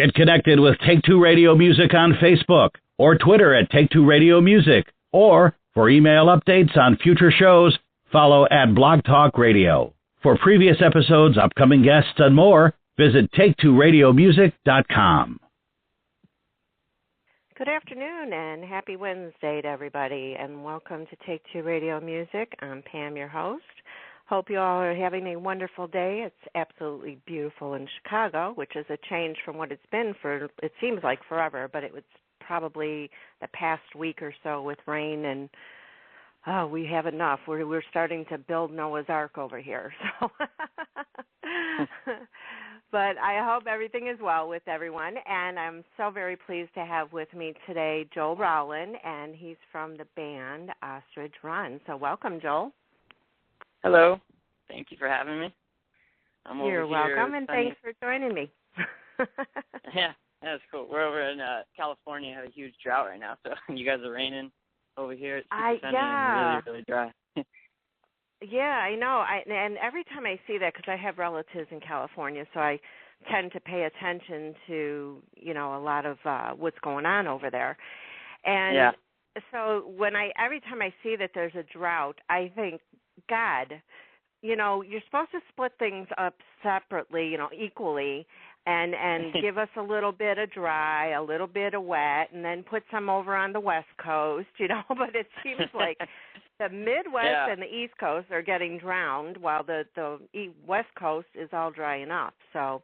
Get connected with Take Two Radio Music on Facebook or Twitter at Take Two Radio Music, or for email updates on future shows, follow at Blog Talk Radio. For previous episodes, upcoming guests, and more, visit TakeTwoRadioMusic.com. Good afternoon and happy Wednesday to everybody, and welcome to Take Two Radio Music. I'm Pam, your host. Hope you all are having a wonderful day. It's absolutely beautiful in Chicago, which is a change from what it's been for, it seems like forever, but it was probably the past week or so with rain, and we have enough. We're starting to build Noah's Ark over here. So, but I hope everything is well with everyone, and I'm so very pleased to have with me today Joel Rowland, and he's from the band Ostrich Run. So welcome, Joel. Hello. Thank you for having me. You're welcome, and thanks for joining me. Yeah, that's cool. We're over in California. Have a huge drought right now, so you guys are raining over here. It's sunny and really, really dry. Yeah, I know. And every time I see that, because I have relatives in California, so I tend to pay attention to, a lot of what's going on over there. And so every time I see that there's a drought, I think, God, you're supposed to split things up separately, equally, and give us a little bit of dry, a little bit of wet, and then put some over on the West Coast, but it seems like the Midwest and the East Coast are getting drowned while the West Coast is all drying up. So,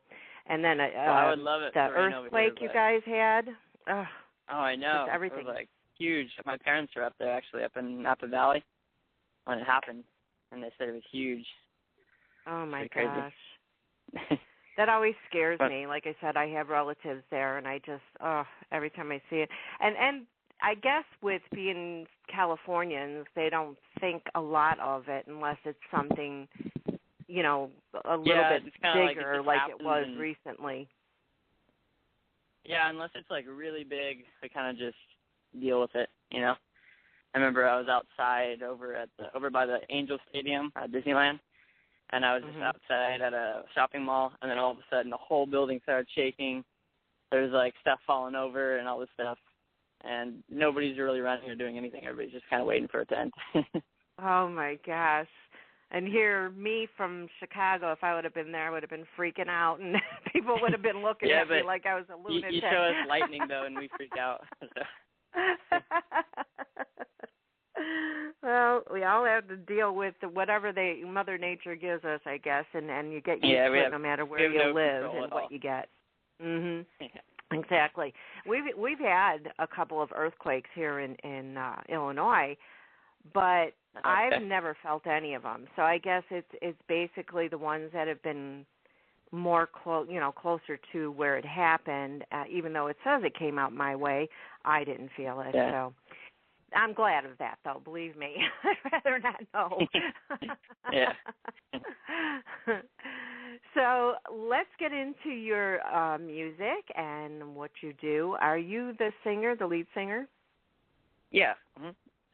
and then I would love it the earthquake you guys had. Oh, I know. Everything. It was huge. My parents were up there, actually, up in Napa Valley when it happened. And they said it was huge. Oh, my gosh. That always scares me. Like I said, I have relatives there, and I just, every time I see it. And I guess with being Californians, they don't think a lot of it unless it's something, a little bit bigger like it was recently. Yeah, unless it's, really big, they kind of just deal with it, I remember I was outside over by the Angel Stadium at Disneyland, and I was just outside at a shopping mall, and then all of a sudden the whole building started shaking. There was stuff falling over and all this stuff, and nobody's really running or doing anything. Everybody's just kind of waiting for it to end. Oh my gosh! And here, me from Chicago, if I would have been there, I would have been freaking out, and people would have been looking at me like I was a lunatic. You show us lightning though, and we freak out. So. Well, we all have to deal with whatever Mother Nature gives us, I guess, and you get used to it no matter where you live and what you get. Mhm. Yeah. Exactly. We've had a couple of earthquakes here in Illinois, but I've never felt any of them. So I guess it's basically the ones that have been more closer to where it happened. Even though it says it came out my way, I didn't feel it. Yeah. So I'm glad of that, though. Believe me, I'd rather not know. Yeah. So let's get into your music and what you do. Are you the singer, the lead singer? Yeah,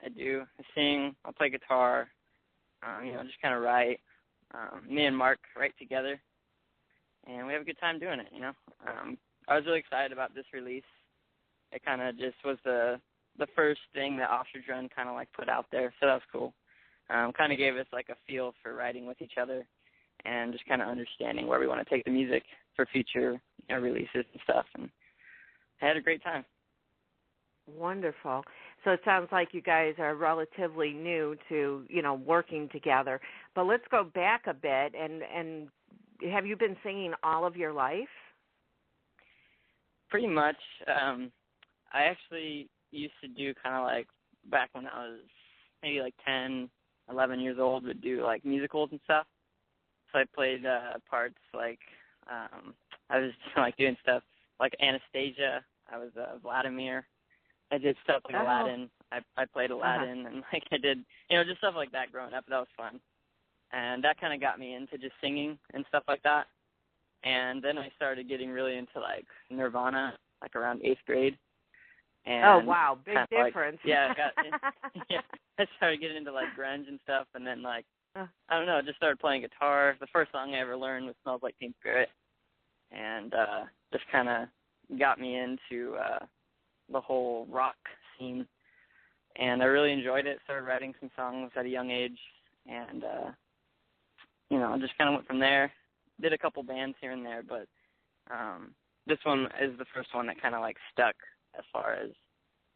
I do. I sing. I play guitar. Just kind of write. Me and Mark write together, and we have a good time doing it. I was really excited about this release. It kind of just was the first thing that Ostrich Run kind of put out there, so that was cool. Kind of gave us a feel for writing with each other and just kind of understanding where we want to take the music for future releases and stuff. And I had a great time. Wonderful. So it sounds like you guys are relatively new to, working together. But let's go back a bit. And have you been singing all of your life? Pretty much. I actually used to do kind of back when I was maybe 10, 11 years old, would do musicals and stuff. So I played parts I was doing stuff like Anastasia. I was Vladimir. I did stuff like Aladdin. I played Aladdin and I did, just stuff like that growing up. That was fun. And that kind of got me into just singing and stuff like that. And then I started getting really into Nirvana, around 8th grade. And oh, wow, big difference. I started getting into grunge and stuff, and then I don't know, just started playing guitar. The first song I ever learned was "Smells Like Teen Spirit," and just kind of got me into the whole rock scene. And I really enjoyed it, started writing some songs at a young age, and, just kind of went from there. Did a couple bands here and there, but this one is the first one that kind of, like, stuck as far as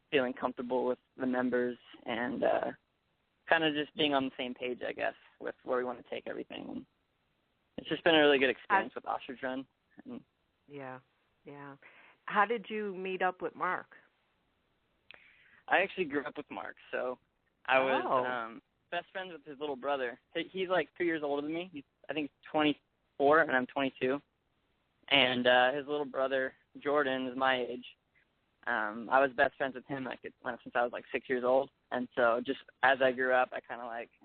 feeling comfortable with the members and kind of just being on the same page, I guess, with where we want to take everything. And it's just been a really good experience with Ostrich Run. Yeah. How did you meet up with Mark? I actually grew up with Mark, so I was best friends with his little brother. He's like 2 years older than me. I think he's 24, and I'm 22. And his little brother, Jordan, is my age. I was best friends with him since I was like 6 years old. And so just as I grew up, I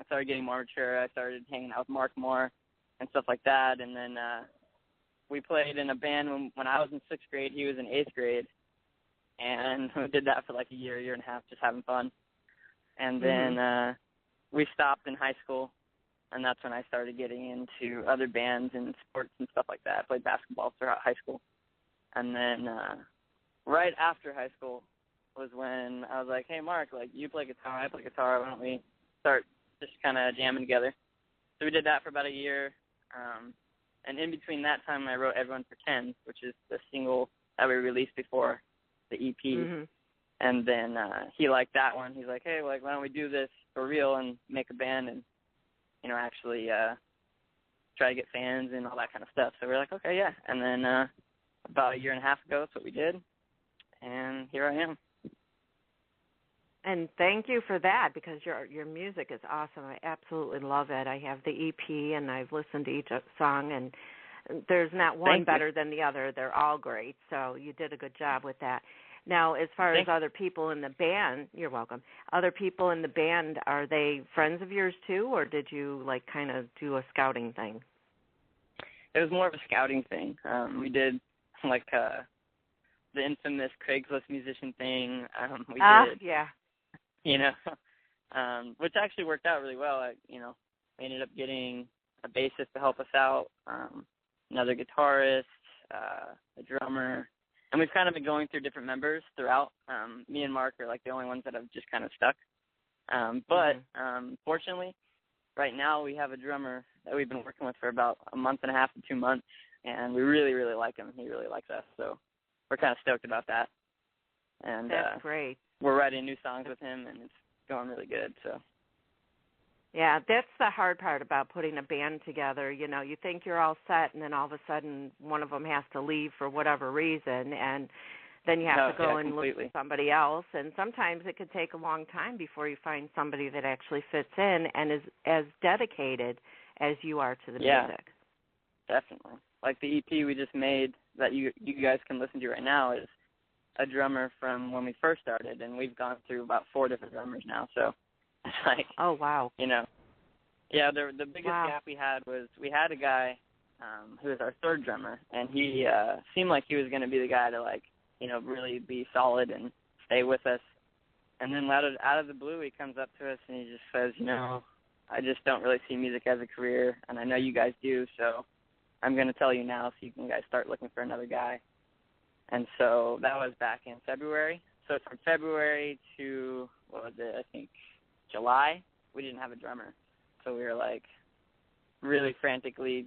started getting more mature. I started hanging out with Mark more and stuff like that. And then we played in a band when I was in 6th grade. He was in 8th grade. And we did that for like a year and a half, just having fun. And then we stopped in high school, and that's when I started getting into other bands and sports and stuff like that. I played basketball throughout high school. And then right after high school was when I was like, hey, Mark, like, you play guitar, I play guitar. Why don't we start just kind of jamming together? So we did that for about a year. And in between that time, I wrote Everyone Pretends, which is the single that we released before the EP. And then he liked that one. He's like, hey, like, why don't we do this for real and make a band and, actually try to get fans and all that kind of stuff. So we're like, okay, yeah. And then about a year and a half ago, that's what we did. And here I am. And thank you for that, because your music is awesome. I absolutely love it. I have the EP, and I've listened to each song, and there's not one better than the other. They're all great, so you did a good job with that. Now, as far as other people in the band, you're welcome. Other people in the band, are they friends of yours too, or did you like kind of do a scouting thing? It was more of a scouting thing. We did like the infamous Craigslist musician thing. We did, yeah. Which actually worked out really well. We ended up getting a bassist to help us out, another guitarist, a drummer. And we've kind of been going through different members throughout. Me and Mark are like the only ones that have just kind of stuck. But fortunately, right now we have a drummer that we've been working with for about a month and a half to 2 months, and we really, really like him. He really likes us, so we're kind of stoked about that. And that's great. We're writing new songs with him, and it's going really good. So. Yeah, that's the hard part about putting a band together. You think you're all set, and then all of a sudden one of them has to leave for whatever reason, and then you have to go and look for somebody else. And sometimes it could take a long time before you find somebody that actually fits in and is as dedicated as you are to the music. Definitely. Like the EP we just made that you guys can listen to right now is a drummer from when we first started, and we've gone through about 4 different drummers now, so. Like, oh, wow. The biggest gap we had was we had a guy who was our 3rd drummer, and he seemed like he was going to be the guy to, like, really be solid and stay with us. And then out of the blue, he comes up to us and he just says, I just don't really see music as a career, and I know you guys do, so I'm going to tell you now so you can guys start looking for another guy. And so that was back in February. So from February to, I think, July, we didn't have a drummer. So we were like really frantically,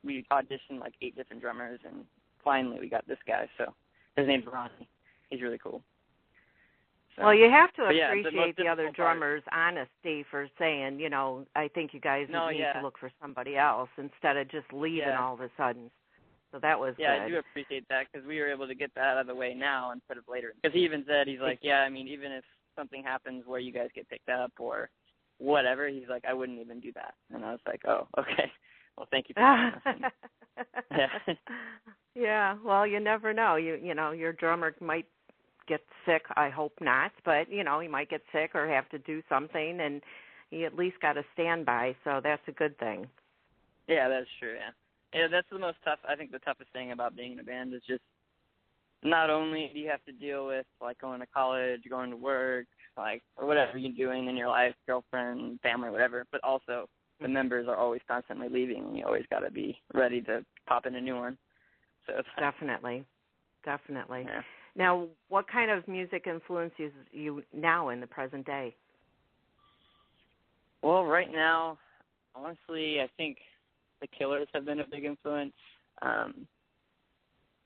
we auditioned like 8 different drummers, and finally we got this guy. So his name's Ronnie. He's really cool. So, well, you have to appreciate the other drummers' honesty for saying, I think you guys need to look for somebody else instead of just leaving all of a sudden. So that was good. I do appreciate that, because we were able to get that out of the way now instead of later. Because he even said, he's like, even if something happens where you guys get picked up or whatever, he's like, I wouldn't even do that. And I was like, oh, okay. Well, thank you for that. Yeah, well, you never know. Your drummer might get sick. I hope not, but he might get sick or have to do something, and he at least got a standby, so that's a good thing. Yeah, that's true. Yeah, that's the most tough. I think the toughest thing about being in a band is just not only do you have to deal with, like, going to college, going to work, like, or whatever you're doing in your life, girlfriend, family, whatever, but also the members are always constantly leaving, and you always got to be ready to pop in a new one. So definitely. definitely. Yeah. Now, what kind of music influences you now in the present day? Well, right now, honestly, I think the Killers have been a big influence.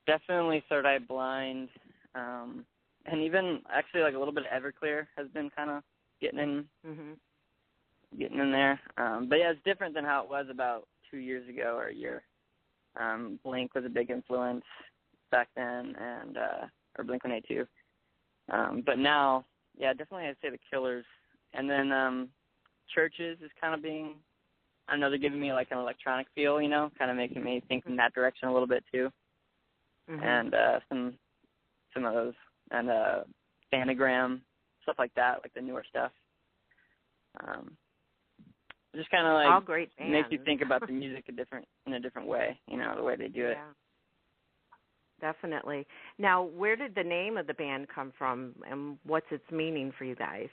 Definitely Third Eye Blind, and even actually like a little bit of Everclear has been kind of getting in there. But yeah, it's different than how it was about 2 years ago or a year. Blink was a big influence back then, and or Blink-182. But now, yeah, definitely I'd say the Killers, and then Churches is kind of being, I don't know, they're giving me like an electronic feel, you know, kind of making me think in that direction a little bit too. And some of those, and Phantogram, stuff like that, like the newer stuff. Just kind of like all great bands. Makes you think about the music in a different way, you know, the way they do it. Definitely. Now, where did the name of the band come from, and what's its meaning for you guys?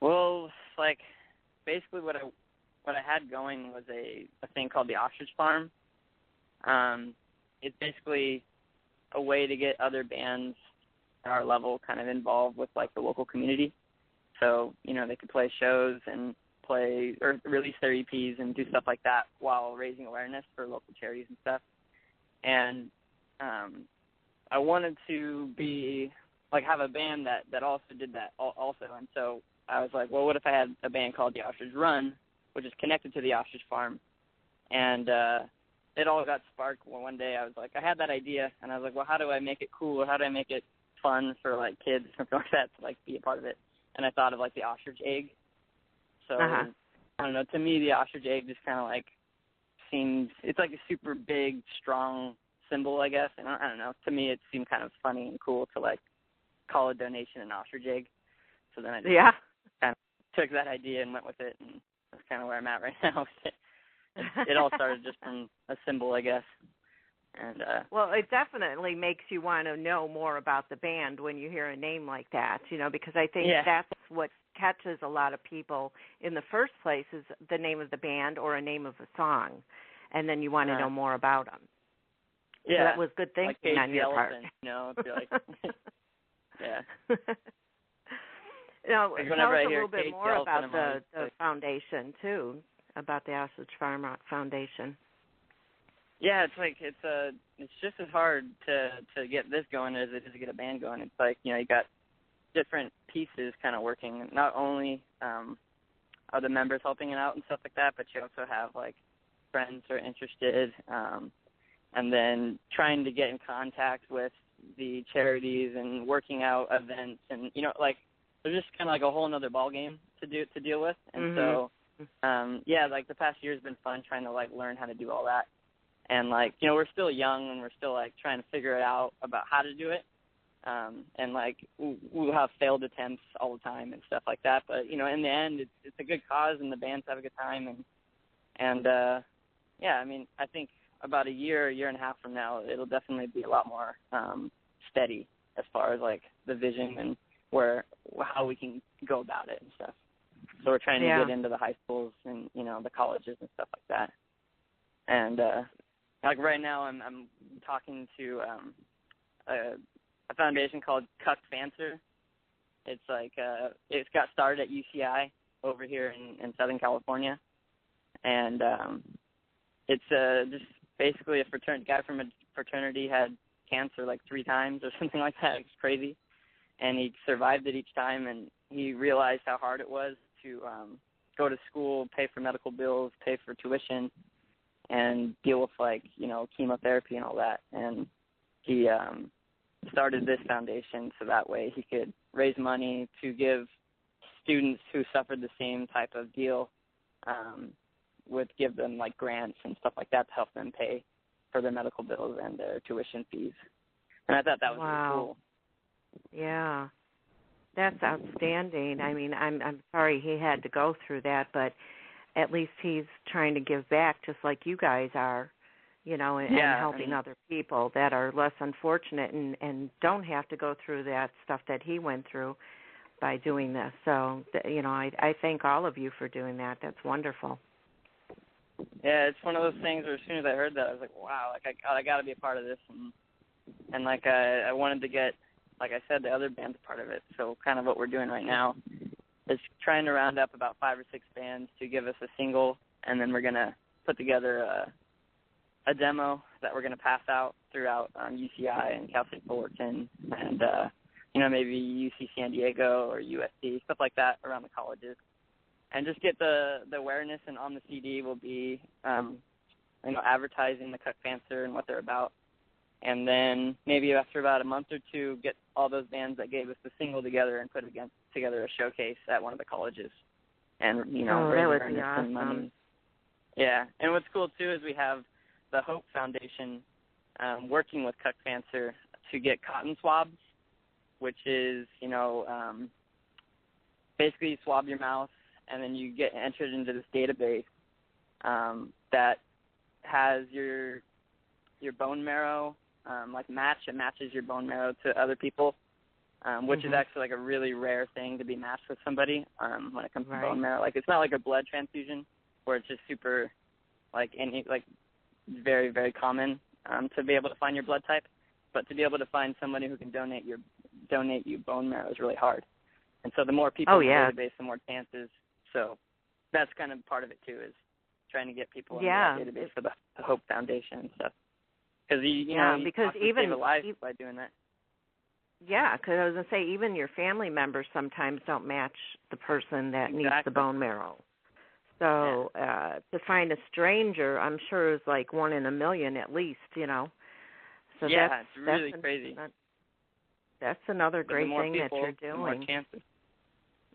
Well, like basically what I had going was a thing called the Ostrich Farm. It's basically a way to get other bands at our level kind of involved with like the local community. So, you know, they could play shows and play or release their EPs and do stuff like that while raising awareness for local charities and stuff. And I wanted to be like have a band that also did that also. And so I was like, well, what if I had a band called the Ostrich Run, which is connected to the Ostrich Farm? And it all got sparked one day. I was like, I had that idea, and I was like, well, how do I make it cool? How do I make it fun for like kids or something like that to like be a part of it? And I thought of like the ostrich egg. So I don't know. To me, the ostrich egg just kind of like seems, it's like a super big, strong symbol, I guess. And I don't know. To me, it seemed kind of funny and cool to like call a donation an ostrich egg. So then I just kind of took that idea and went with it, and that's kind of where I'm at right now. It all started just from a symbol, I guess. And well, it definitely makes you want to know more about the band when you hear a name like that, you know, because I think that's what catches a lot of people in the first place is the name of the band or a name of a song, and then you want to know more about them. Yeah, so that was good thinking like on your part. You know, if you're like, yeah. Now, like tell us a hear little bit Casey more Ellison, about the foundation too, about the Ostrich Farm Foundation. Yeah, it's just as hard to get this going as it is to get a band going. It's like, you know, you got different pieces kind of working. Not only are the members helping it out and stuff like that, but you also have like friends who are interested, and then trying to get in contact with the charities and working out events, and you know, like there's just kind of like a whole another ball game to deal with. And so, like the past year has been fun trying to like learn how to do all that. And, like, you know, we're still young and we're still, like, trying to figure it out about how to do it. And, like, we'll have failed attempts all the time and stuff like that. But, you know, in the end, it's a good cause and the bands have a good time. And I mean, I think about a year and a half from now, it'll definitely be a lot more steady as far as, like, the vision and how we can go about it and stuff. So we're trying to get into the high schools and, you know, the colleges and stuff like that. And, like right now, I'm talking to a foundation called Cuck Fancer. It's like it's got started at UCI over here in Southern California, and it's just basically a guy from a fraternity had cancer like 3 times or something like that. It's crazy, and he survived it each time, and he realized how hard it was to go to school, pay for medical bills, pay for tuition, and deal with, like, you know, chemotherapy and all that. And he started this foundation so that way he could raise money to give students who suffered the same type of deal, give them, like, grants and stuff like that to help them pay for their medical bills and their tuition fees. And I thought that was really cool. Yeah. That's outstanding. I mean, I'm sorry he had to go through that, but at least he's trying to give back just like you guys are, you know, and helping other people that are less unfortunate and don't have to go through that stuff that he went through by doing this. So, you know, I thank all of you for doing that. That's wonderful. Yeah, it's one of those things where as soon as I heard that, I was like, wow, like I got to be a part of this. And And like I wanted to get, like I said, the other bands a part of it. So kind of what we're doing right now is trying to round up about 5 or 6 bands to give us a single, and then we're gonna put together a demo that we're gonna pass out throughout UCI and Cal State Fullerton, and maybe UC San Diego or USC, stuff like that around the colleges, and just get the awareness. And on the CD will be advertising the Cuck Panther and what they're about. And then maybe after about a month or two, get all those bands that gave us the single together and put together a showcase at one of the colleges. And, raise awareness and money. Yeah. And what's cool, too, is we have the Hope Foundation working with Cuck Panther to get cotton swabs, which is, basically you swab your mouth and then you get entered into this database that has your bone marrow, it matches your bone marrow to other people, which is actually like a really rare thing to be matched with somebody when it comes to bone marrow. Like, it's not like a blood transfusion where it's just super, very, very common to be able to find your blood type, but to be able to find somebody who can donate you bone marrow is really hard. And so the more people in the database, the more chances. So that's kind of part of it too, is trying to get people in the database for the Hope Foundation and stuff. Because because even save a life by doing that. Yeah, because I was going to say, even your family members sometimes don't match the person that needs the bone marrow. So to find a stranger, I'm sure is like 1 in a million at least, So it's really crazy. That's another great thing that you're doing. The more chances.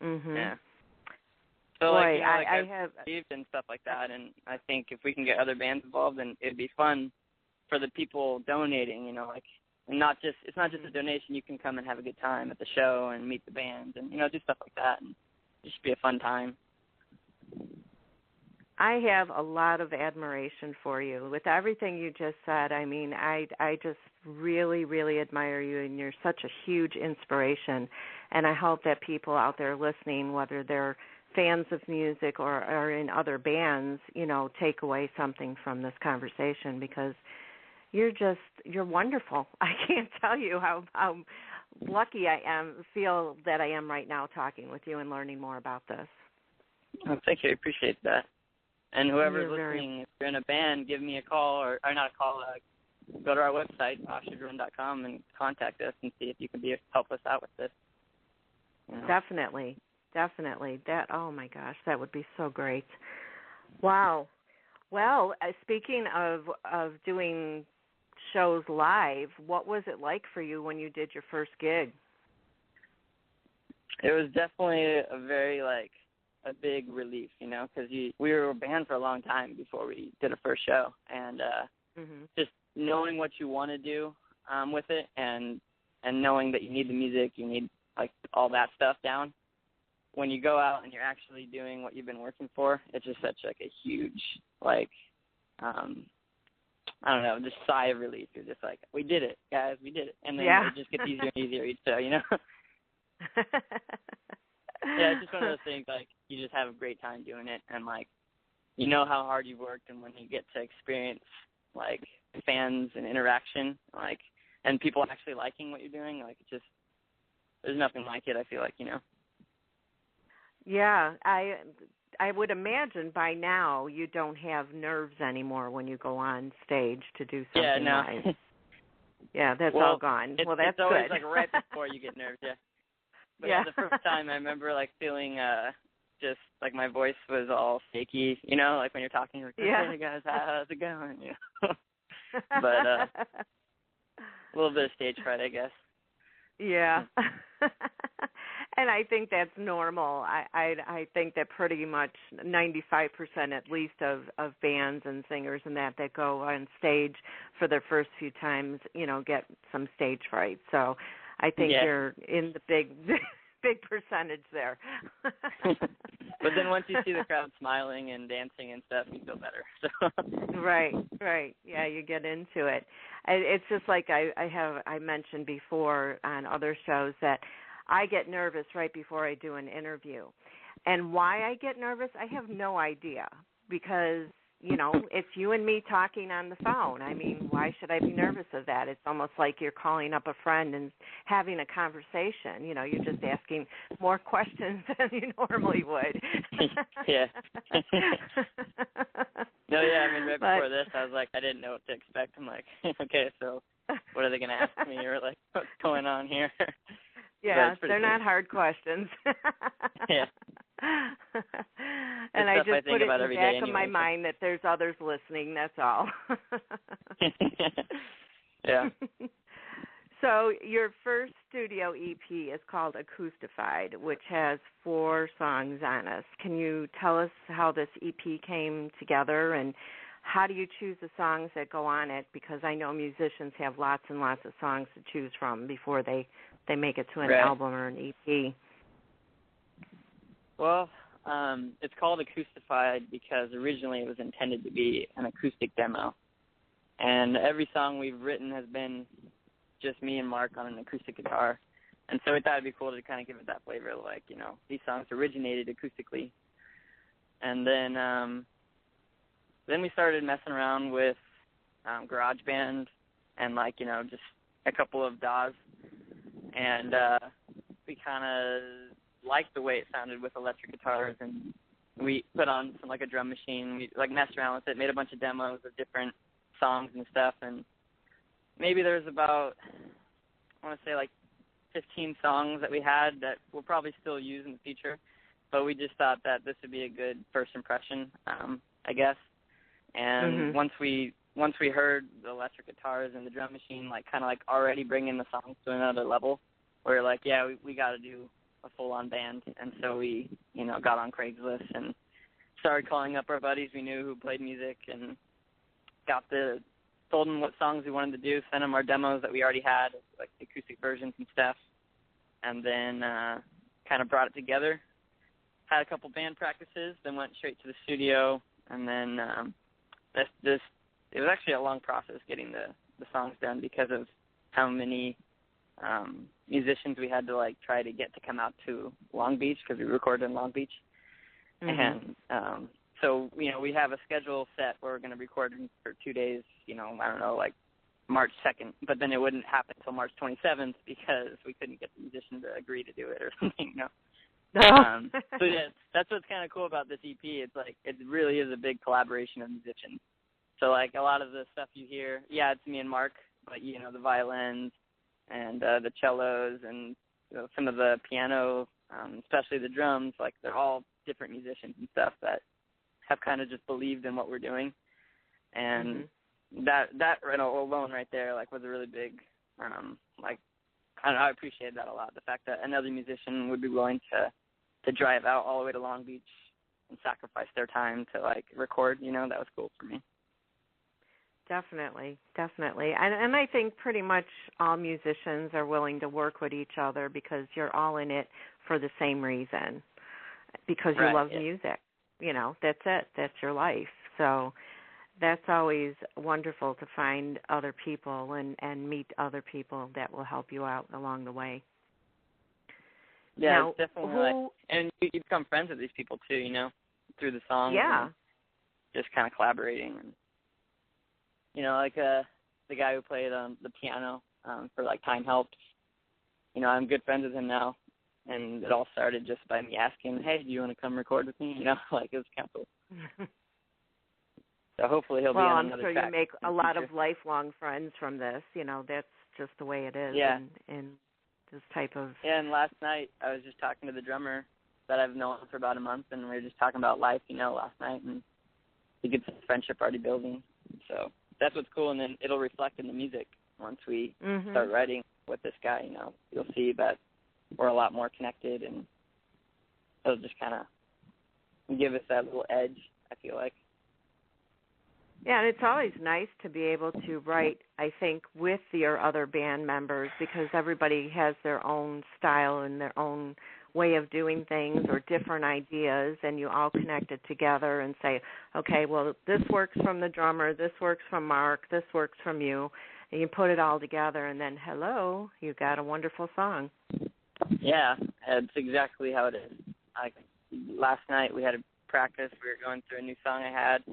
Mm-hmm. Yeah. So I have received and stuff like that, and I think if we can get other bands involved, then it'd be fun for the people donating, and it's not just a donation. You can come and have a good time at the show and meet the bands and, do stuff like that, and it should be a fun time. I have a lot of admiration for you. With everything you just said, I mean, I just really, really admire you, and you're such a huge inspiration. And I hope that people out there listening, whether they're fans of music or are in other bands, take away something from this conversation, because you're wonderful. I can't tell you how lucky I feel that I am right now talking with you and learning more about this. Oh, thank you. I appreciate that. And whoever's listening, if you're in a band, give me a call, or not a call, go to our website, ostrichrun.com, and contact us and see if you can help us out with this. Definitely. That, oh my gosh, that would be so great. Wow. Well, speaking of doing shows live, what was it like for you when you did your first gig? It was definitely a very, a big relief, because we were a band for a long time before we did a first show, and just knowing what you want to do with it, and knowing that you need the music, you need all that stuff down. When you go out and you're actually doing what you've been working for, it's just such a huge I don't know, just sigh of relief. You're just like, we did it, guys, we did it, and then it just gets easier and easier each show, Yeah, it's just one of those things, you just have a great time doing it, and, how hard you've worked, and when you get to experience, fans and interaction, and people actually liking what you're doing, there's nothing like it, I feel like, Yeah, I would imagine by now you don't have nerves anymore when you go on stage to do something live. Yeah, that's all gone. Well, that's good. It's always, right before you get nerves, But the first time I remember feeling just my voice was all shaky, when you're talking, hey guys, how's it going? But a little bit of stage fright, I guess. Yeah. And I think that's normal. I think that pretty much 95% at least of bands and singers and that go on stage for their first few times, get some stage fright. So I think you're in the big percentage there. But then once you see the crowd smiling and dancing and stuff, you feel better. So. Right. Yeah, you get into it. It's just like I mentioned before on other shows that I get nervous right before I do an interview. And why I get nervous, I have no idea, because it's you and me talking on the phone. I mean, why should I be nervous of that? It's almost like you're calling up a friend and having a conversation. You're just asking more questions than you normally would. Yeah. No, yeah, I mean, before this, I was like, I didn't know what to expect. I'm like, okay, so what are they going to ask me, or like, what's going on here? Yeah, they're not hard questions. Yeah. And I just put it in the back of my mind that there's others listening, that's all. Yeah. So your first studio EP is called Acoustified, which has 4 songs on it. Can you tell us how this EP came together, and how do you choose the songs that go on it? Because I know musicians have lots and lots of songs to choose from before they make it to an album or an EP. Well, it's called Acoustified because originally it was intended to be an acoustic demo. And every song we've written has been just me and Mark on an acoustic guitar. And so we thought it'd be cool to kind of give it that flavor, like, these songs originated acoustically. And then we started messing around with GarageBand and, like, just a couple of DAWs. And we kind of liked the way it sounded with electric guitars, and we put on some, like, a drum machine. We, like, messed around with it, made a bunch of demos of different songs and stuff, and maybe there's about, I want to say, like, 15 songs that we had that we'll probably still use in the future, but we just thought that this would be a good first impression, I guess. And once we heard the electric guitars and the drum machine, like, kind of like already bringing the songs to another level, we were like, yeah, we got to do a full-on band. And so we, got on Craigslist and started calling up our buddies we knew who played music, and told them what songs we wanted to do, sent them our demos that we already had, like the acoustic versions and stuff, and then kind of brought it together, had a couple band practices, then went straight to the studio, and then it was actually a long process getting the songs done because of how many musicians we had to, like, try to get to come out to Long Beach, because we recorded in Long Beach. And so, we have a schedule set where we're going to record for 2 days, I don't know, like March 2nd, but then it wouldn't happen until March 27th because we couldn't get the musician to agree to do it or something, So, yeah, that's what's kind of cool about this EP. It's like, it really is a big collaboration of musicians. So, like, a lot of the stuff you hear, it's me and Mark, but, the violins and the cellos and some of the piano, especially the drums, like, they're all different musicians and stuff that have kind of just believed in what we're doing. And that alone right there, like, was a really big, like, I don't know, I appreciated that a lot, the fact that another musician would be willing to drive out all the way to Long Beach and sacrifice their time to, like, record, that was cool for me. Definitely. And I think pretty much all musicians are willing to work with each other because you're all in it for the same reason, because you love music. That's it. That's your life. So that's always wonderful to find other people and meet other people that will help you out along the way. Yeah, now, it's definitely and you become friends with these people too, through the songs. Yeah. And just kind of collaborating. And, like the guy who played the piano for, like, Time Helps, I'm good friends with him now. And it all started just by me asking, hey, do you want to come record with me? Like, it was kind of cool. So hopefully he'll be on another track. Well, I'm sure you make a lot of lifelong friends from this. That's just the way it is in this type of... Yeah, and last night I was just talking to the drummer that I've known for about a month, and we were just talking about life, last night, and we get some friendship already building. So that's what's cool, and then it'll reflect in the music once we start writing with this guy. You'll see that we're a lot more connected, and it'll just kind of give us that little edge, I feel like. Yeah, and it's always nice to be able to write, I think, with your other band members, because everybody has their own style and their own way of doing things or different ideas, and you all connect it together and say, okay, well, this works from the drummer, this works from Mark, this works from you, and you put it all together, and then, hello, you got a wonderful song. Yeah, it's exactly how it is. Last night we had a practice. We were going through a new song I had,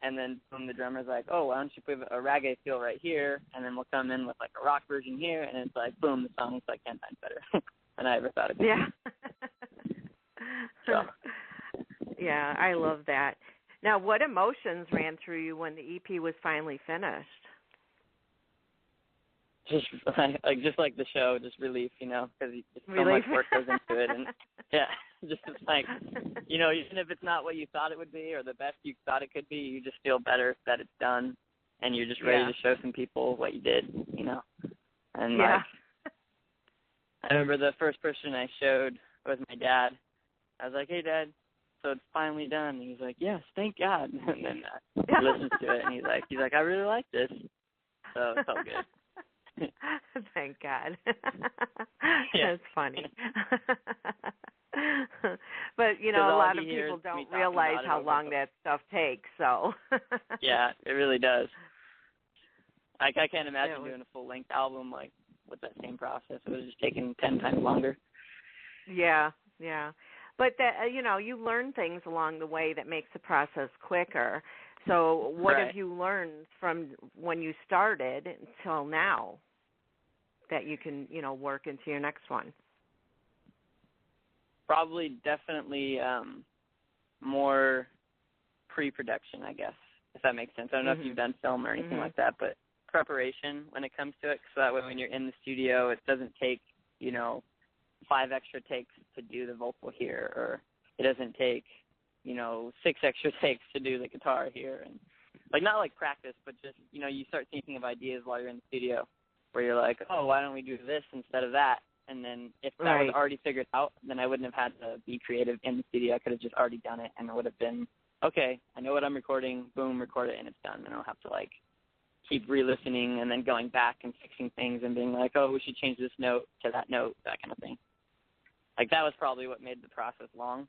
And then boom, the drummer's like, oh, why don't you put a reggae feel right here, and then we'll come in with like a rock version here, and it's like, boom, the song's like 10 times better than I ever thought it would. Yeah. So. Yeah, I love that. Now, what emotions ran through you when the EP was finally finished? Just like the show, just relief, because so Relief. much work goes into it, and yeah, just like, even if it's not what you thought it would be or the best you thought it could be, you just feel better that it's done, and you're just ready to show some people what you did, And like, I remember the first person I showed was my dad. I was like, hey, Dad, so it's finally done. And he's like, yes, thank God. And then he listens to it, and he's like, I really like this. So it felt good. Thank God. Yeah. That's funny. But, a lot of people don't realize how long that stuff takes, so. Yeah, it really does. I can't imagine doing a full-length album, like, with that same process. It was just taking 10 times longer. Yeah. But, you learn things along the way that makes the process quicker. So what have you learned from when you started until now that you can, work into your next one? Probably definitely more pre-production, I guess, if that makes sense. I don't know if you've done film or anything like that, but preparation when it comes to it, so that way when you're in the studio, it doesn't take, 5 extra takes to do the vocal here, or it doesn't take, 6 extra takes to do the guitar here. And like, not like practice, but just, you start thinking of ideas while you're in the studio where you're like, oh, why don't we do this instead of that? And then if that was already figured out, then I wouldn't have had to be creative in the studio. I could have just already done it, and it would have been, okay, I know what I'm recording, boom, record it, and it's done. I don't have to, like, keep re-listening and then going back and fixing things and being like, oh, we should change this note to that note, that kind of thing. Like, that was probably what made the process long.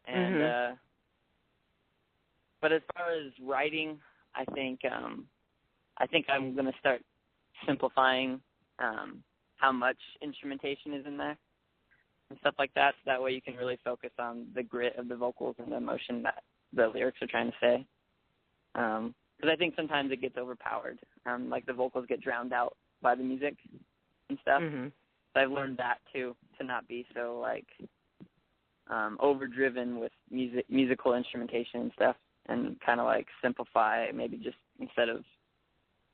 And but as far as writing, I think I'm going to start simplifying how much instrumentation is in there and stuff like that, so that way you can really focus on the grit of the vocals and the emotion that the lyrics are trying to say. Because I think sometimes it gets overpowered. Like, the vocals get drowned out by the music and stuff. So I've learned that, too, to not be so, like, overdriven with musical instrumentation and stuff, and kind of, like, simplify, maybe just instead of,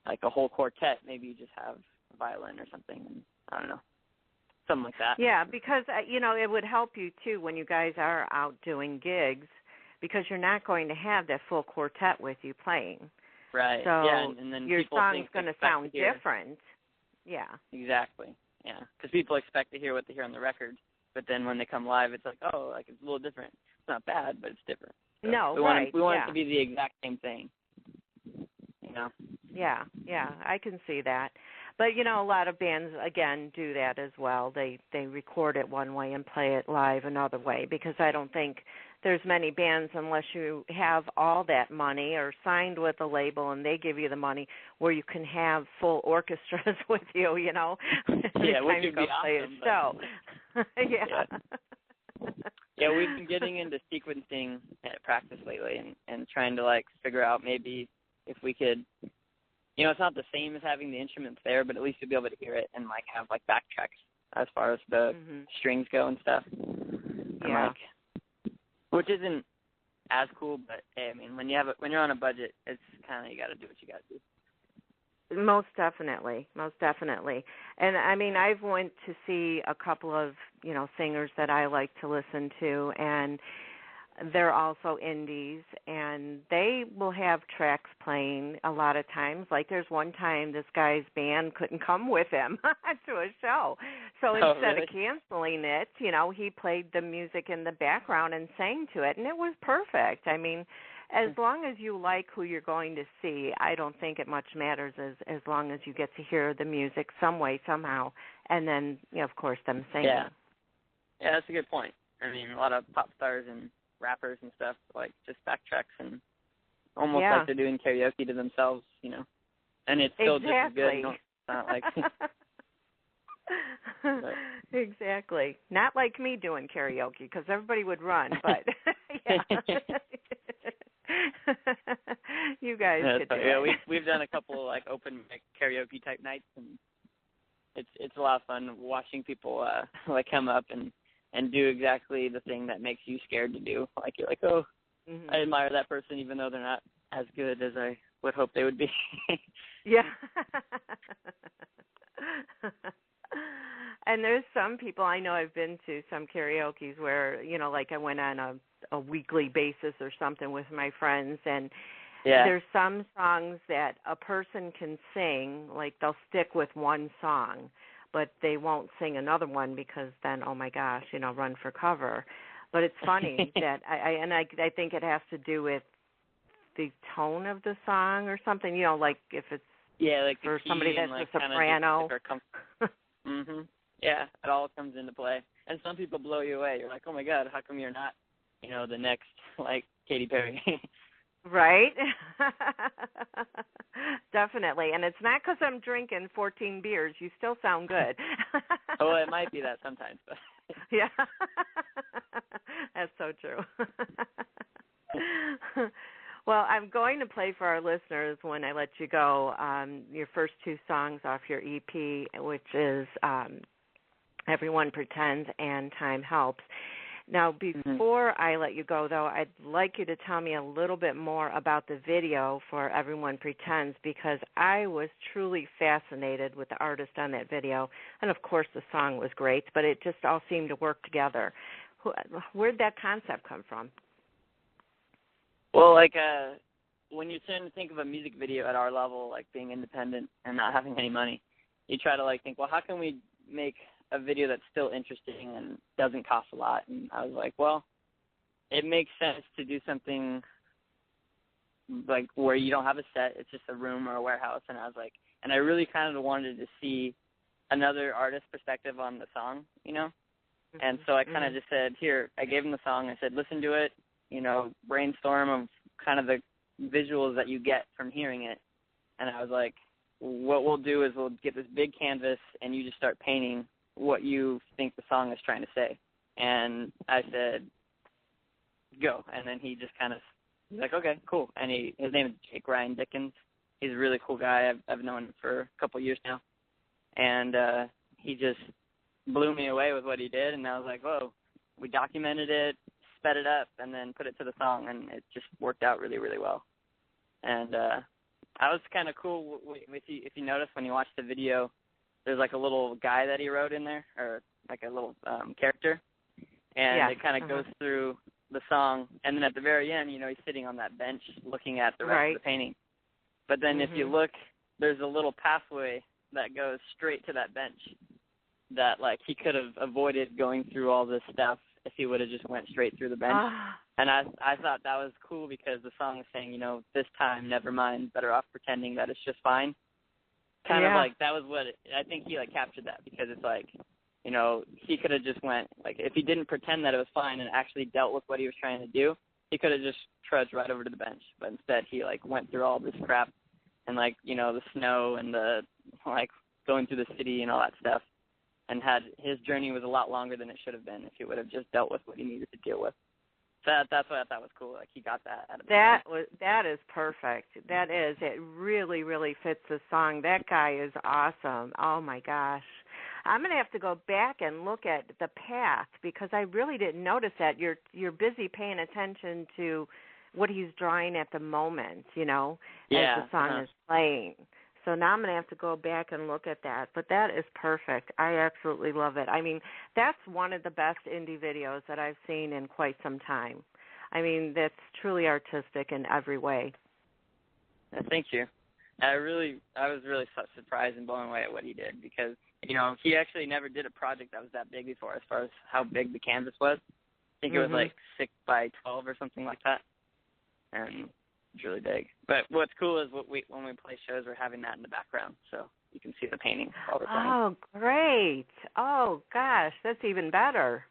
like, a whole quartet, maybe you just have a violin or something. I don't know. Something like that. Yeah, because, it would help you, too, when you guys are out doing gigs, because you're not going to have that full quartet with you playing. Right. So yeah, and then your song's going to sound different. Yeah. Exactly. Yeah, because people expect to hear what they hear on the record, but then when they come live, it's like, oh, like, it's a little different. It's not bad, but it's different. So no, we want it to be the exact same thing. Yeah, I can see that. But, a lot of bands, again, do that as well. They record it one way and play it live another way, because I don't think there's many bands, unless you have all that money or signed with a label and they give you the money, where you can have full orchestras with you, Yeah, which would be awesome. Show. Yeah, we've been getting into sequencing at practice lately and trying to, like, figure out maybe if we could, it's not the same as having the instruments there, but at least you'll be able to hear it and, like, have, like, backtracks as far as the strings go and stuff. Yeah. And, which isn't as cool, but hey, I mean, when you're on a budget, it's kind of, you got to do what you got to do. Most definitely. And I mean, I've went to see a couple of, singers that I like to listen to, and they're also indies, and they will have tracks playing a lot of times. Like, there's one time this guy's band couldn't come with him to a show. So instead of canceling it, he played the music in the background and sang to it, and it was perfect. I mean, as long as you like who you're going to see, I don't think it much matters as long as you get to hear the music some way, somehow, and then, of course, them singing. Yeah, that's a good point. I mean, a lot of pop stars and rappers and stuff, like, just backtracks and almost like they're doing karaoke to themselves, and it's still just as good. It's not like... Exactly. Not like me doing karaoke, because everybody would run, but You guys could do it. We've done a couple like open mic karaoke type nights, and it's a lot of fun watching people like come up and do exactly the thing that makes you scared to do. Like you're like, oh, I admire that person even though they're not as good as I would hope they would be. Yeah. And there's some people I know, I've been to some karaoke's where, you know, like I went on a weekly basis or something with my friends, and there's some songs that a person can sing, like they'll stick with one song, but they won't sing another one because then, oh my gosh, you know, run for cover. But it's funny that I think it has to do with the tone of the song or something, you know, like if it's like for the key somebody that's like a soprano. Yeah, it all comes into play. And some people blow you away. You're like, oh my God, how come you're not, you know, the next like Katy Perry? Right? Definitely. And it's not because I'm drinking 14 beers. You still sound good. Oh, it might be that sometimes. But. Yeah. That's so true. Well, I'm going to play for our listeners when I let you go your first two songs off your EP, which is Everyone Pretends and Time Helps. Now, before I let you go, though, I'd like you to tell me a little bit more about the video for Everyone Pretends, because I was truly fascinated with the artist on that video. And, of course, the song was great, but it just all seemed to work together. Where'd that concept come from? Well, like when you're trying to think of a music video at our level, like being independent and not having any money, you try to like think, well, how can we make a video that's still interesting and doesn't cost a lot? And I was like, well, it makes sense to do something like where you don't have a set, it's just a room or a warehouse. And I was like, and I really kind of wanted to see another artist's perspective on the song, you know? And so I kind of just said, here, I gave him the song. I said, listen to it, you know, brainstorm of kind of the visuals that you get from hearing it. And I was like, what we'll do is we'll get this big canvas and you just start painting what you think the song is trying to say. And I said, go. And then he just kind of, he's like, okay, cool. And his name is Jake Ryan Dickens. He's a really cool guy. I've known him for a couple of years now. And he just blew me away with what he did. And I was like, whoa, we documented it, sped it up, and then put it to the song. And it just worked out really, really well. And I was kind of cool with you. If you notice when you watch the video, there's like a little guy that he wrote in there, or like a little character, and it kind of goes through the song, and then at the very end, you know, he's sitting on that bench looking at the rest of the painting. But then if you look, there's a little pathway that goes straight to that bench that, like, he could have avoided going through all this stuff if he would have just went straight through the bench. And I thought that was cool because the song is saying, you know, this time, never mind, better off pretending that it's just fine. Kind of like, that was what, I think he, like, captured that because it's like, you know, he could have just went, like, if he didn't pretend that it was fine and actually dealt with what he was trying to do, he could have just trudged right over to the bench. But instead, he, like, went through all this crap and, like, you know, the snow and the, like, going through the city and all that stuff. And his journey was a lot longer than it should have been if he would have just dealt with what he needed to deal with. So that's what I thought was cool. Like, he got that out of it. That is perfect. That is. It really, really fits the song. That guy is awesome. Oh, my gosh. I'm going to have to go back and look at the path because I really didn't notice that. You're busy paying attention to what he's drawing at the moment, you know, as the song is playing. So now I'm going to have to go back and look at that. But that is perfect. I absolutely love it. I mean, that's one of the best indie videos that I've seen in quite some time. I mean, that's truly artistic in every way. Thank you. I was really surprised and blown away at what he did because, you know, he actually never did a project that was that big before as far as how big the canvas was. I think it was like 6 by 12 or something like that. And it's really big. But what's cool is when we play shows, we're having that in the background, so you can see the painting while we're playing. Oh, great. Oh, gosh, that's even better.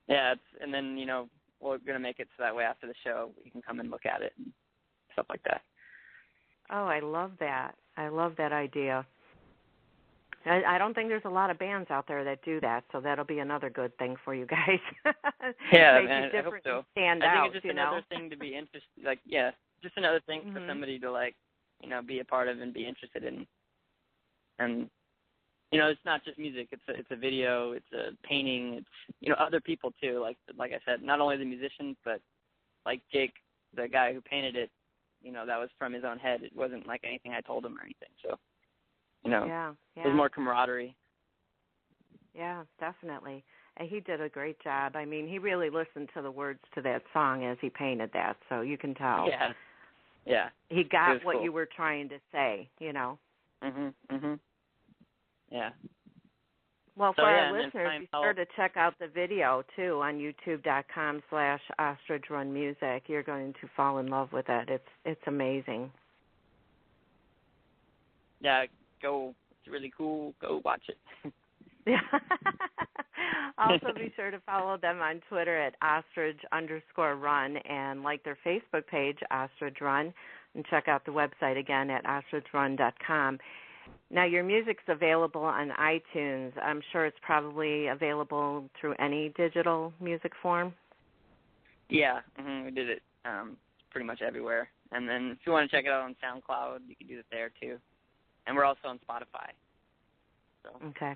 Yeah, and then, you know, we're going to make it so that way after the show you can come and look at it and stuff like that. Oh, I love that. I love that idea. I don't think there's a lot of bands out there that do that, so that'll be another good thing for you guys. Yeah, Make man, you different I hope so. Stand I think out, it's just you another know? thing to be interested, like, yeah, just another thing Mm-hmm. for somebody to, like, you know, be a part of and be interested in. And, you know, it's not just music. It's a video. It's a painting. It's, you know, other people too. Like I said, not only the musicians, but like Jake, the guy who painted it, you know, that was from his own head. It wasn't like anything I told him or anything. So, you know, there's more camaraderie. Yeah, definitely. And he did a great job. I mean, he really listened to the words to that song as he painted that, so you can tell. Yeah. Yeah. He got what cool. you were trying to say, you know. Yeah. Well, So, for yeah, our listeners, be sure to check out the video, too, on youtube.com/Ostrich Run Music. You're going to fall in love with it. It's amazing. Yeah, go. It's really cool. Go watch it. Yeah. Also, be sure to follow them on Twitter at ostrich_run and like their Facebook page, Ostrich Run, and check out the website again at ostrichrun.com. Now, your music's available on iTunes. I'm sure it's probably available through any digital music form. Yeah, we did it pretty much everywhere. And then if you want to check it out on SoundCloud, you can do it there too. And we're also on Spotify. So. Okay.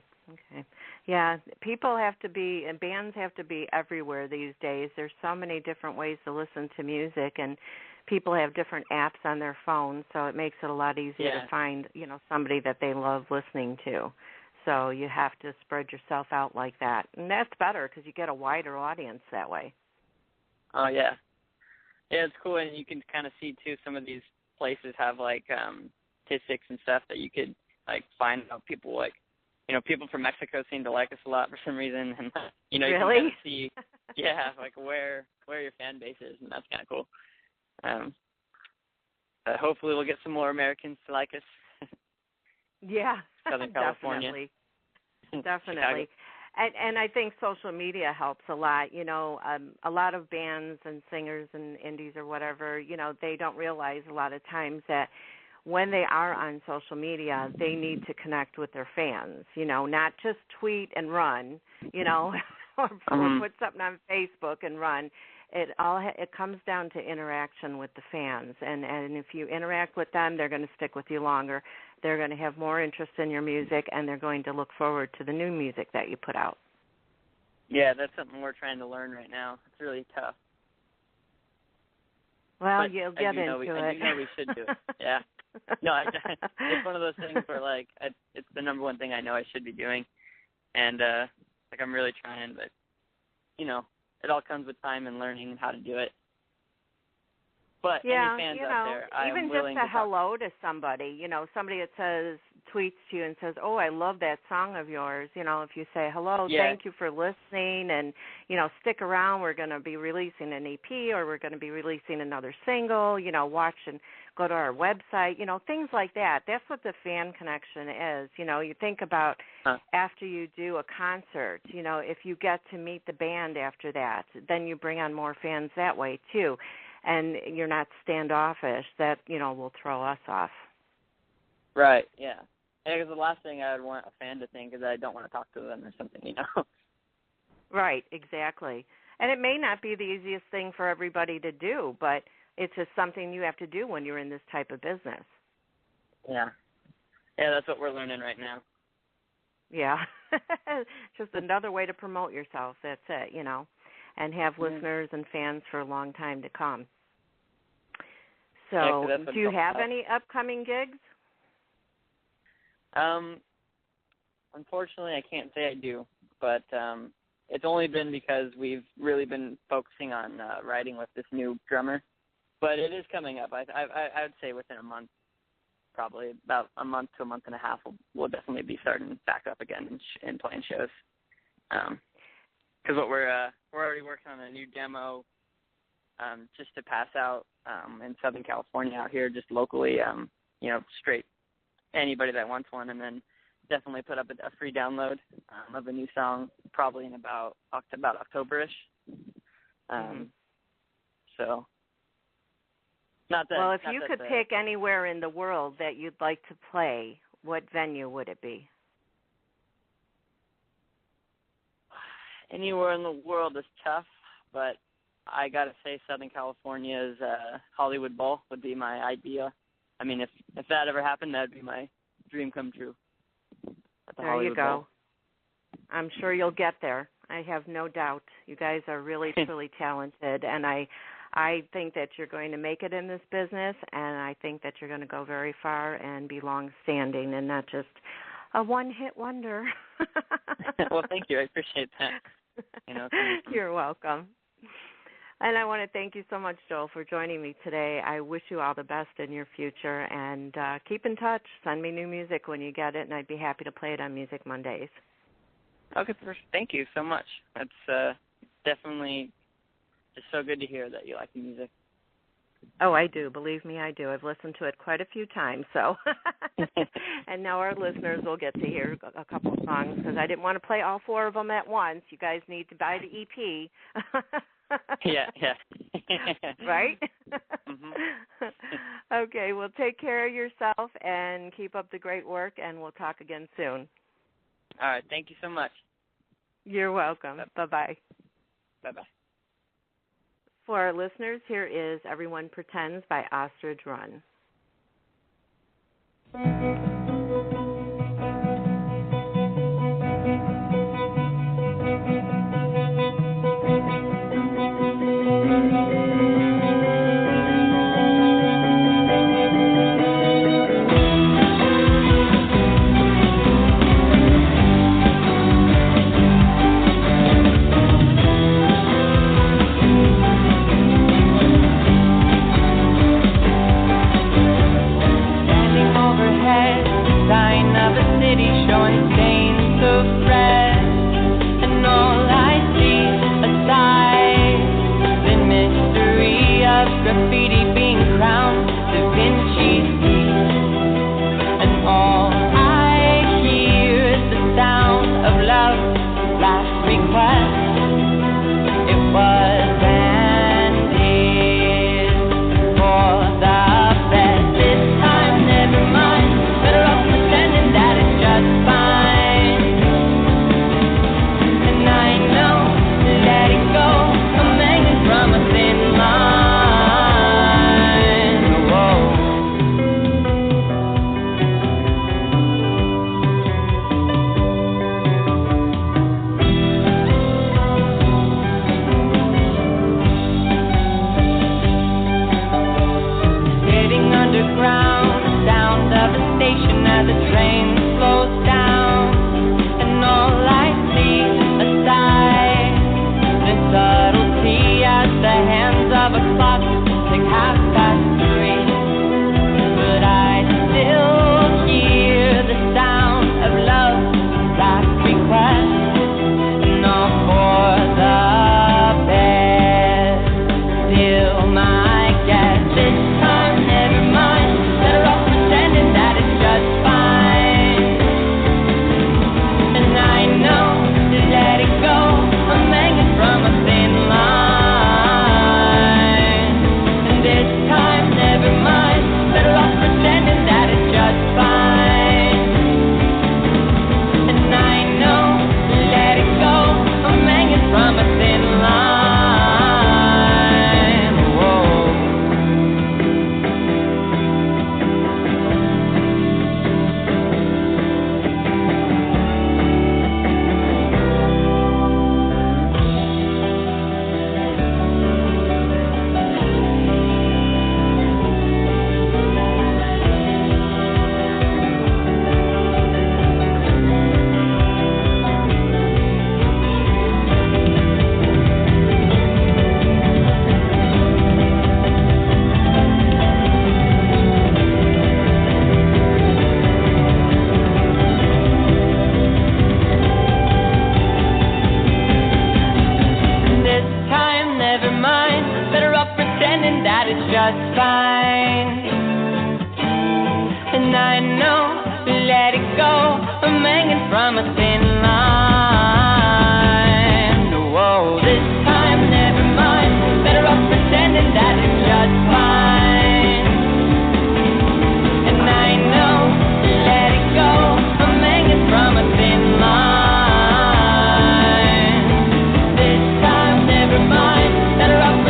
Yeah, people have to be, and bands have to be everywhere these days. There's so many different ways to listen to music, and people have different apps on their phones, so it makes it a lot easier to find, you know, somebody that they love listening to. So you have to spread yourself out like that. And that's better because you get a wider audience that way. Oh, yeah. Yeah, it's cool, and you can kind of see, too, some of these places have, like, statistics and stuff that you could, like, find out people, like, you know, people from Mexico seem to like us a lot for some reason, and, you know, you can kind of see, like, where your fan base is, and that's kind of cool. Hopefully we'll get some more Americans to like us. Yeah, Southern California. Definitely. And I think social media helps a lot. You know, a lot of bands and singers and indies or whatever, you know, they don't realize a lot of times that when they are on social media, they need to connect with their fans, you know, not just tweet and run, you know, or put something on Facebook and run. It comes down to interaction with the fans, and if you interact with them, they're going to stick with you longer. They're going to have more interest in your music, and they're going to look forward to the new music that you put out. Yeah, that's something we're trying to learn right now. It's really tough. Well, but you'll get into it. I do know we should do it. Yeah. No, it's one of those things where, like, it's the number one thing I know I should be doing, and like I'm really trying, but you know, it all comes with time and learning how to do it. But any fans out there, I am willing to even just a hello to somebody, you know, somebody that tweets to you and says, "Oh, I love that song of yours." You know, if you say hello, thank you for listening, and you know, stick around. We're going to be releasing an EP, or we're going to be releasing another single. You know, watch and go to our website. You know, things like that. That's what the fan connection is. You know, you think about after you do a concert. You know, if you get to meet the band after that, then you bring on more fans that way too. And you're not standoffish, that, you know, will throw us off. Right, yeah. Because the last thing I would want a fan to think is that I don't want to talk to them or something, you know. Right, exactly. And it may not be the easiest thing for everybody to do, but it's just something you have to do when you're in this type of business. Yeah. Yeah, that's what we're learning right now. Yeah. Just another way to promote yourself, that's it, you know, and have listeners and fans for a long time to come. So, do you have any upcoming gigs? Unfortunately, I can't say I do, but it's only been because we've really been focusing on writing with this new drummer. But it is coming up. I would say within a month, probably about a month to a month and a half, we'll definitely be starting back up again and playing shows. Because we're already working on a new demo just to pass out in Southern California out here, just locally, you know, straight anybody that wants one, and then definitely put up a free download of a new song probably in about October-ish. So, not that. Well, if you could pick anywhere in the world that you'd like to play, what venue would it be? Anywhere in the world is tough, but I gotta say Southern California's Hollywood Bowl would be my idea. I mean, if that ever happened, that'd be my dream come true. There you go. I'm sure you'll get there. I have no doubt. You guys are really, truly talented, and I think that you're going to make it in this business, and I think that you're going to go very far and be long-standing and not just a one-hit wonder. Well, thank you. I appreciate that. You're welcome. And I want to thank you so much, Joel, for joining me today. I wish you all the best in your future, and keep in touch. Send me new music when you get it, and I'd be happy to play it on Music Mondays. Okay, thank you so much. That's definitely just so good to hear that you like the music. Oh, I do. Believe me, I do. I've listened to it quite a few times. So, and now our listeners will get to hear a couple of songs because I didn't want to play all 4 of them at once. You guys need to buy the EP. Yeah. Right? Mm-hmm. Okay, well, take care of yourself and keep up the great work, and we'll talk again soon. All right, thank you so much. You're welcome. Bye-bye. Bye-bye. For our listeners, here is Everyone Pretends by Ostrich Run. Better up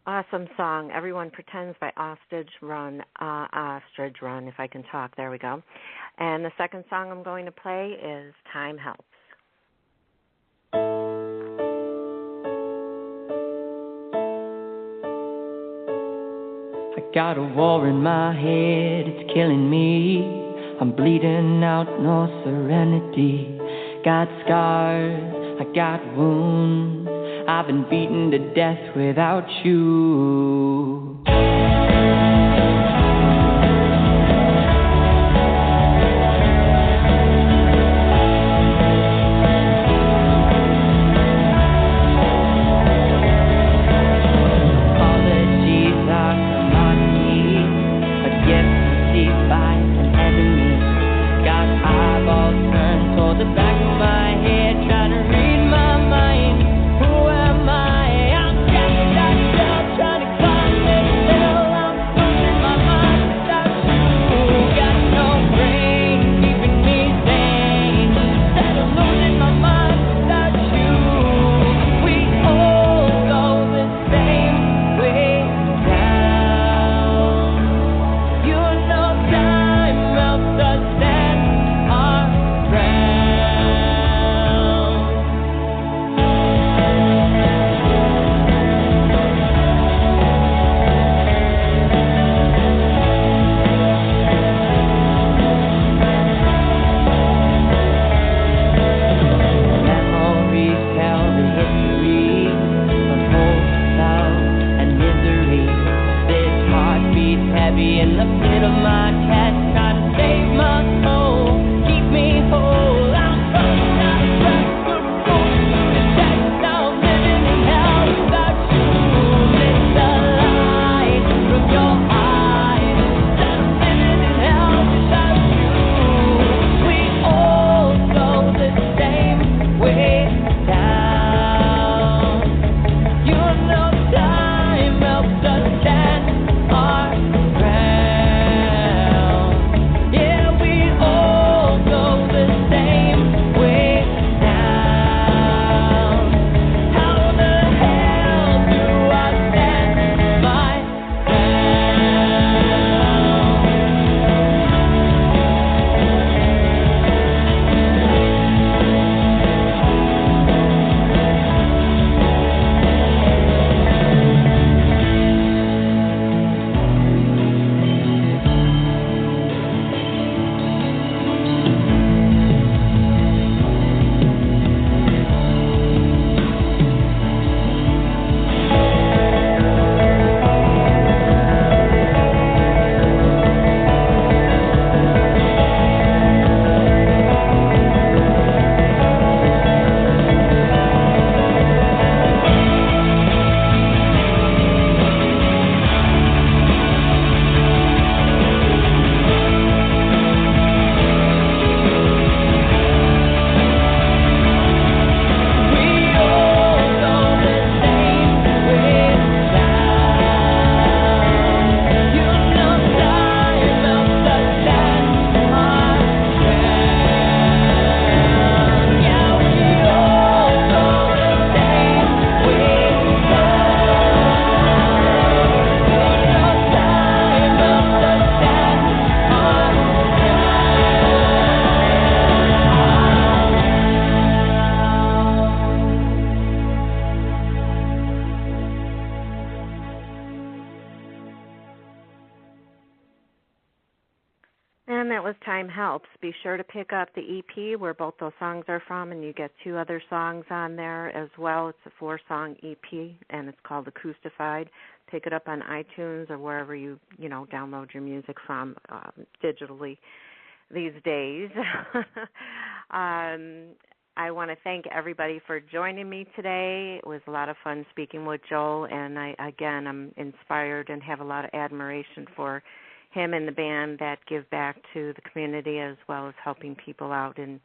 Awesome song. Everyone Pretends by Ostrich Run. Ostrich Run, if I can talk. There we go. And the second song I'm going to play is Time Helps. I got a war in my head, it's killing me. I'm bleeding out, no serenity. Got scars, I got wounds. I've been beaten to death without you. And that was Time Helps. Be sure to pick up the EP where both those songs are from, and you get 2 other songs on there as well. It's a 4-song EP, and it's called Acoustified. Pick it up on iTunes or wherever you download your music from digitally these days. I want to thank everybody for joining me today. It was a lot of fun speaking with Joel, and I'm inspired and have a lot of admiration for him and the band that give back to the community as well as helping people out, and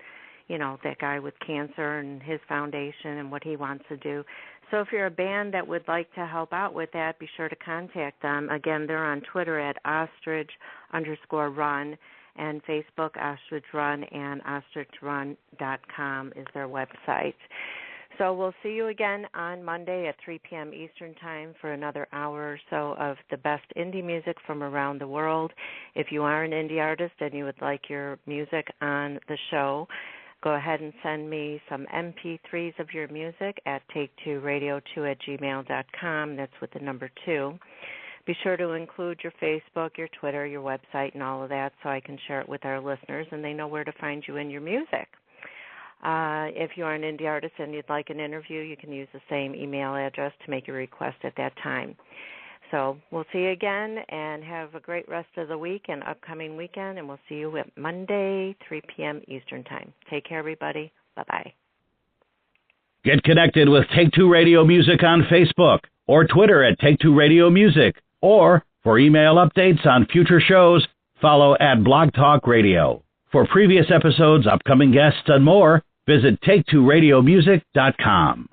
that guy with cancer and his foundation and what he wants to do. So if you're a band that would like to help out with that, be sure to contact them. Again, they're on Twitter at ostrich_run and Facebook Ostrich Run, and ostrichrun.com is their website. So we'll see you again on Monday at 3 p.m. Eastern Time for another hour or so of the best indie music from around the world. If you are an indie artist and you would like your music on the show, go ahead and send me some MP3s of your music at take2radio2@gmail.com. That's with the number 2. Be sure to include your Facebook, your Twitter, your website, and all of that so I can share it with our listeners and they know where to find you in your music. If you are an indie artist and you'd like an interview, you can use the same email address to make your request at that time. So we'll see you again, and have a great rest of the week and upcoming weekend, and we'll see you at Monday, 3 p.m. Eastern Time. Take care, everybody. Bye-bye. Get connected with Take Two Radio Music on Facebook or Twitter at Take Two Radio Music, or for email updates on future shows, follow at Blog Talk Radio. For previous episodes, upcoming guests, and more, visit take2radiomusic.com.